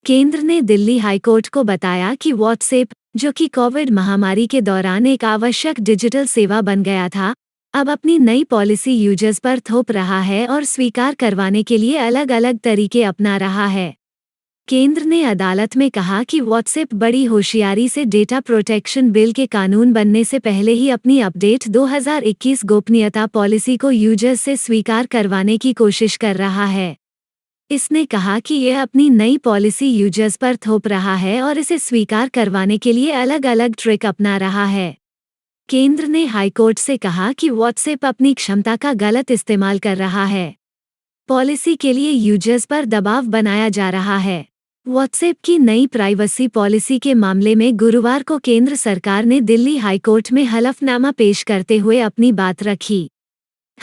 केंद्र ने दिल्ली हाईकोर्ट को बताया कि व्हाट्सएप, जो कि कोविड महामारी के दौरान एक आवश्यक डिजिटल सेवा बन गया था, अब अपनी नई पॉलिसी यूजर्स पर थोप रहा है और स्वीकार करवाने के लिए अलग अलग तरीके अपना रहा है। केंद्र ने अदालत में कहा कि व्हाट्सएप बड़ी होशियारी से डेटा प्रोटेक्शन बिल के कानून बनने से पहले ही अपनी अपडेट 2021 गोपनीयता पॉलिसी को यूजर्स से स्वीकार करवाने की कोशिश कर रहा है। इसने कहा कि यह अपनी नई पॉलिसी यूजर्स पर थोप रहा है और इसे स्वीकार करवाने के लिए अलग अलग ट्रिक अपना रहा है। केंद्र ने हाईकोर्ट से कहा कि व्हाट्सएप अपनी क्षमता का गलत इस्तेमाल कर रहा है। पॉलिसी के लिए यूजर्स पर दबाव बनाया जा रहा है। व्हाट्सएप की नई प्राइवेसी पॉलिसी के मामले में गुरुवार को केंद्र सरकार ने दिल्ली हाईकोर्ट में हलफनामा पेश करते हुए अपनी बात रखी।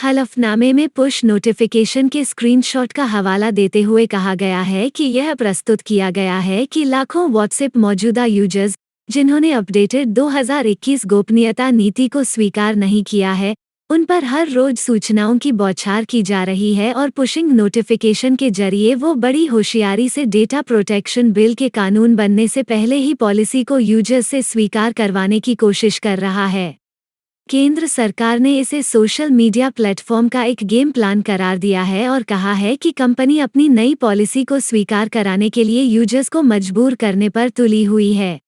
हलफनामे में पुश नोटिफिकेशन के स्क्रीनशॉट का हवाला देते हुए कहा गया है कि यह प्रस्तुत किया गया है कि लाखों व्हाट्सएप मौजूदा यूजर्स, जिन्होंने अपडेटेड 2021 गोपनीयता नीति को स्वीकार नहीं किया है, उन पर हर रोज सूचनाओं की बौछार की जा रही है और पुशिंग नोटिफिकेशन के जरिए वो बड़ी होशियारी से डेटा प्रोटेक्शन बिल के कानून बनने से पहले ही पॉलिसी को यूजर्स से स्वीकार करवाने की कोशिश कर रहा है। केंद्र सरकार ने इसे सोशल मीडिया प्लेटफॉर्म का एक गेम प्लान करार दिया है और कहा है कि कंपनी अपनी नई पॉलिसी को स्वीकार कराने के लिए यूजर्स को मजबूर करने पर तुली हुई है।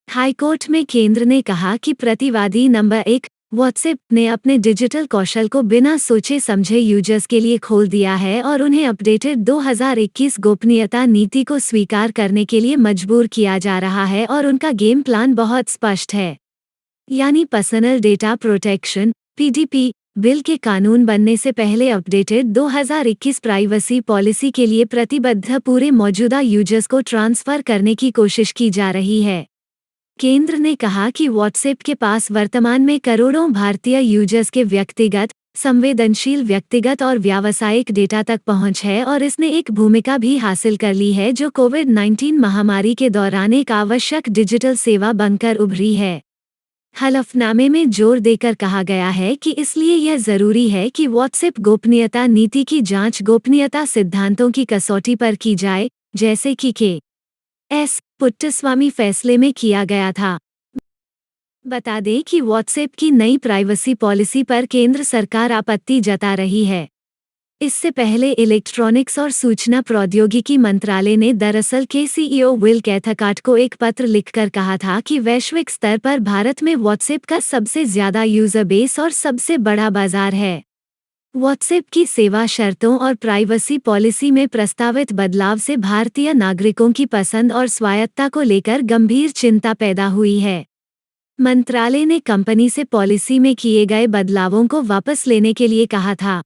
हाईकोर्ट में केंद्र ने कहा कि प्रतिवादी नंबर 1, व्हाट्सएप ने अपने डिजिटल कौशल को बिना सोचे समझे यूजर्स के लिए खोल दिया है और उन्हें अपडेटेड 2021 गोपनीयता नीति को स्वीकार करने के लिए मजबूर किया जा रहा है और उनका गेम प्लान बहुत स्पष्ट है। यानी personal data protection (PDP) bill के कानून बनने से पहले अपडेटेड 2021 प्राइवेसी पॉलिसी के लिए प्रतिबद्ध पूरे मौजूदा यूजर्स को ट्रांसफर करने की कोशिश की जा रही है। केंद्र ने कहा कि व्हाट्सएप के पास वर्तमान में करोड़ों भारतीय यूजर्स के व्यक्तिगत, संवेदनशील व्यक्तिगत और व्यावसायिक डेटा तक पहुंच है और इसने एक भूमिका भी हासिल कर ली है जो कोविड-19 महामारी के दौरान एक आवश्यक डिजिटल सेवा बनकर उभरी है। हलफनामे में जोर देकर कहा गया है कि इसलिए यह जरूरी है कि व्हाट्सएप गोपनीयता नीति की जांच गोपनीयता सिद्धांतों की कसौटी पर की जाए, जैसे कि के.एस. पुट्टस्वामी फैसले में किया गया था। बता दें कि व्हाट्सएप की नई प्राइवेसी पॉलिसी पर केंद्र सरकार आपत्ति जता रही है। इससे पहले इलेक्ट्रॉनिक्स और सूचना प्रौद्योगिकी मंत्रालय ने दरअसल के सीईओ विल कैथकार्ट को एक पत्र लिखकर कहा था कि वैश्विक स्तर पर भारत में व्हाट्सएप का सबसे ज्यादा यूजर बेस और सबसे बड़ा बाजार है। व्हाट्सएप की सेवा शर्तों और प्राइवेसी पॉलिसी में प्रस्तावित बदलाव से भारतीय नागरिकों की पसंद और स्वायत्तता को लेकर गंभीर चिंता पैदा हुई है। मंत्रालय ने कंपनी से पॉलिसी में किए गए बदलावों को वापस लेने के लिए कहा था।